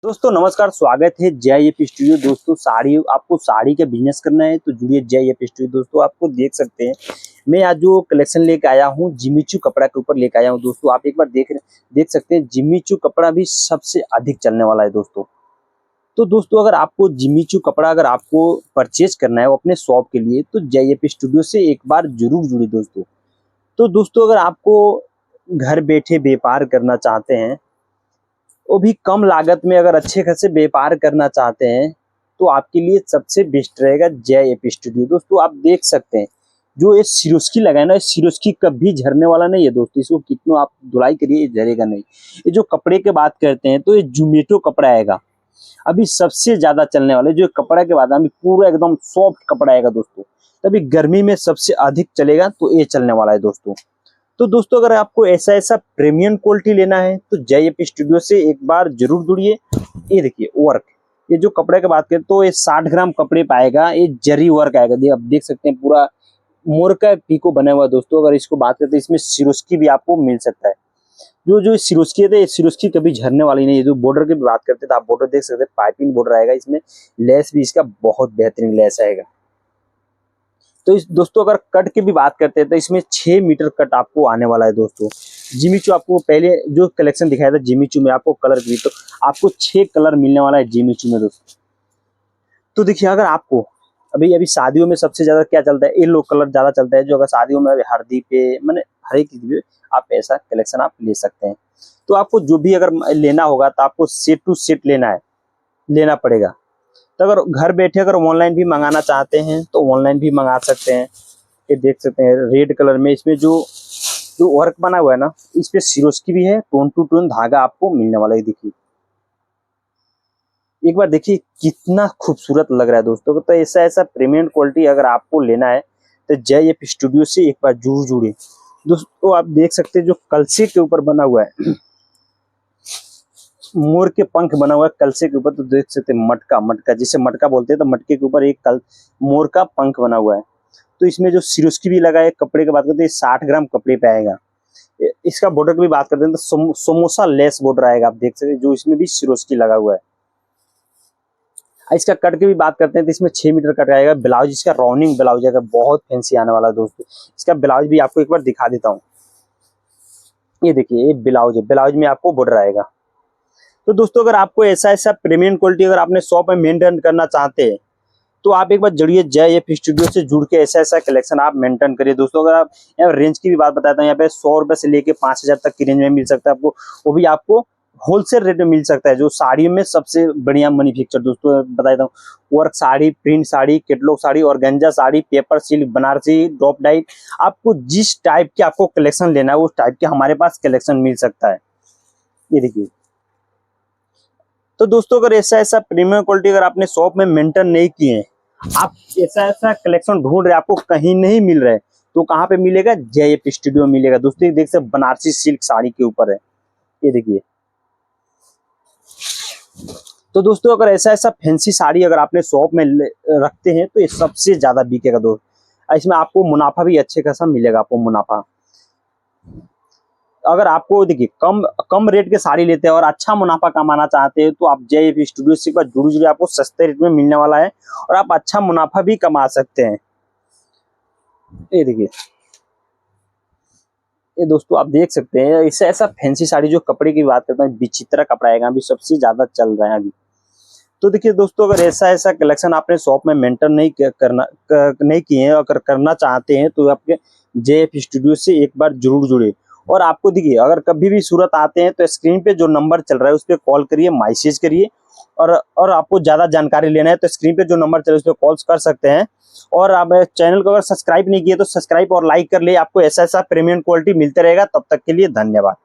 दोस्तों नमस्कार, स्वागत है जेआईएफ स्टूडियो। दोस्तों आपको साड़ी का बिजनेस करना है तो जुड़िए जेआईएफ स्टूडियो। दोस्तों आपको देख सकते हैं मैं आज जो कलेक्शन लेके आया हूँ जिम्मी चू कपड़ा के ऊपर लेके आया हूँ। दोस्तों आप एक बार देख सकते हैं जिम्मी चू कपड़ा भी सबसे अधिक चलने वाला है दोस्तों। तो दोस्तों अगर आपको जिम्मी चू कपड़ा अगर आपको परचेज करना है वो अपने शॉप के लिए तो जेआईएफ स्टूडियो से एक बार जरूर जुड़िए दोस्तों। तो दोस्तों अगर आपको घर बैठे व्यापार करना चाहते हैं वो भी कम लागत में अगर अच्छे खासे व्यापार करना चाहते हैं तो आपके लिए सबसे बेस्ट रहेगा जेआईएफ स्टूडियो। दोस्तों आप देख सकते हैं जो ये सिरोस्की लगा है ना, सिरोस्की कभी झरने वाला नहीं है दोस्तों। इसको कितना आप धुलाई करिए ये झरेगा नहीं। ये जो कपड़े की बात करते हैं तो ये जोमेटो कपड़ा आएगा अभी सबसे ज्यादा चलने वाले। जो कपड़ा के बाद अभी पूरा एकदम सॉफ्ट कपड़ा आएगा दोस्तों, तभी गर्मी में सबसे अधिक चलेगा तो ये चलने वाला है दोस्तों। तो दोस्तों अगर आपको ऐसा प्रीमियम क्वालिटी लेना है तो जेआईएफ स्टूडियो से एक बार जरूर जुड़िए। ये देखिए वर्क, ये जो कपड़े की बात करें तो ये 60 ग्राम कपड़े पाएगा। ये जरी वर्क आएगा, आप देख सकते हैं पूरा मोर का पीको बना हुआ है दोस्तों। अगर इसको बात करते हैं इसमें सिरोस्की भी आपको मिल सकता है। जो सिरोस्की है सिरोस्की कभी झरने वाली नहीं है। जो बॉर्डर की बात करते हैं तो आप बॉर्डर देख सकते हैं, पाइपिंग बॉर्डर आएगा। इसमें लेस भी इसका बहुत बेहतरीन लेस आएगा। तो इस दोस्तों अगर कट की भी बात करते हैं तो इसमें 6 मीटर कट आपको आने वाला है दोस्तों। जिम्मी चू आपको पहले जो कलेक्शन दिखाया था जिम्मी चू में आपको कलर भी, तो आपको 6 कलर मिलने वाला है जिम्मी चू में दोस्तों। तो देखिए अगर आपको अभी शादियों में सबसे ज्यादा क्या चलता है, येलो कलर ज्यादा चलता है। जो अगर शादियों में हल्दी पे मैंने हर एक चीज पे आप ऐसा कलेक्शन आप ले सकते हैं। तो आपको जो भी अगर लेना होगा तो आपको सेट टू सेट लेना पड़ेगा। तो अगर घर बैठे अगर ऑनलाइन भी मंगाना चाहते हैं तो ऑनलाइन भी मंगा सकते हैं। ये देख सकते हैं रेड कलर में इसमें जो वर्क बना हुआ है ना, इस पे सिरोस्की भी है। टोन टू टोन धागा आपको मिलने वाला है। देखिए एक बार देखिए कितना खूबसूरत लग रहा है दोस्तों। तो ऐसा प्रीमियम क्वालिटी अगर आपको लेना है तो जेआईएफ स्टूडियो से एक बार जरूर जुड़िए दोस्तों। आप देख सकते हैं जो कलसे के ऊपर बना हुआ है, मोर के पंख बना हुआ है कलसे के ऊपर। तो देख सकते हैं मटका जिसे मटका बोलते हैं, तो मटके के ऊपर एक मोर का पंख बना हुआ है। तो इसमें जो सिरोस्की भी लगा है, कपड़े की बात करते हैं 60 ग्राम कपड़े पे आएगा। इसका बॉर्डर की भी बात करते हैं तो समोसा लेस बॉर्डर आएगा। आप देख सकते हैं जो इसमें भी सिरोस्की लगा हुआ है। इसका कट की भी बात करते हैं तो इसमें 6 मीटर कट आएगा। ब्लाउज इसका राउंडिंग ब्लाउज आएगा, बहुत फैंसी आने वाला है दोस्तों। इसका ब्लाउज भी आपको एक बार दिखा देता हूँ। ये देखिए ये ब्लाउज है, ब्लाउज में आपको बॉर्डर आएगा। तो दोस्तों अगर आपको ऐसा प्रीमियम क्वालिटी अगर आपने शॉप में मेंटेन करना चाहते हैं तो आप एक बार जुड़िए जेआईएफ स्टूडियो से। जुड़ के ऐसा कलेक्शन आप मेंटेन करिए दोस्तों। अगर आप यहाँ रेंज की भी बात बताता हूँ, यहाँ पे 100 रुपए से लेके 5000 तक की रेंज में मिल सकता है आपको। वो भी आपको होलसेल रेट में मिल सकता है। जो साड़ियों में सबसे बढ़िया मैन्युफैक्चर दोस्तों बता देता हूँ, work sari, print sari, catalogue sari, organza sari, paper silk, Banarasi, drop diet, आपको जिस टाइप के आपको कलेक्शन लेना है उस टाइप के हमारे पास कलेक्शन मिल सकता है। ये देखिए तो दोस्तों अगर ऐसा प्रीमियम क्वालिटी अगर आपने शॉप में मेंटेन नहीं किए हैं, आप ऐसा कलेक्शन ढूंढ रहे हैं आपको कहीं नहीं मिल रहा है, तो कहाँ पे मिलेगा? जेआईएफ स्टूडियो मिलेगा दोस्तों। ये देख सकते बनारसी सिल्क साड़ी के ऊपर है, ये देखिए। तो दोस्तों अगर ऐसा फैंसी साड़ी अगर आपने शॉप में रखते हैं तो ये सबसे ज्यादा बिकेगा दोस्त। इसमें आपको मुनाफा भी अच्छे खासा मिलेगा आपको मुनाफा। अगर आपको देखिए कम रेट के साड़ी लेते हैं और अच्छा मुनाफा कमाना चाहते हैं तो आप जेआईएफ स्टूडियो से जुड़िए। आपको सस्ते रेट में मिलने वाला है और आप अच्छा मुनाफा भी कमा सकते हैं। ये देखिए ये दोस्तों आप देख सकते हैं ऐसा फैंसी साड़ी। जो कपड़े की बात करते हैं विचित्र कपड़ा आएगा, अभी सबसे ज्यादा चल रहा है अभी। तो देखिए दोस्तों अगर ऐसा कलेक्शन आपने शॉप में मेंटेन नहीं किए हैं, अगर करना चाहते हैं तो आपके जेआईएफ स्टूडियो से एक बार जरूर जुड़े। और आपको देखिए अगर कभी भी सूरत आते हैं तो स्क्रीन पे जो नंबर चल रहा है उस पर कॉल करिए, मैसेज करिए। और आपको ज्यादा जानकारी लेना है तो स्क्रीन पे जो नंबर चल रहा है उस पर कॉल कर सकते हैं। और आप चैनल को अगर सब्सक्राइब नहीं किए तो सब्सक्राइब और लाइक कर लिए। आपको ऐसा प्रीमियम क्वालिटी मिलते रहेगा। तब तक के लिए धन्यवाद।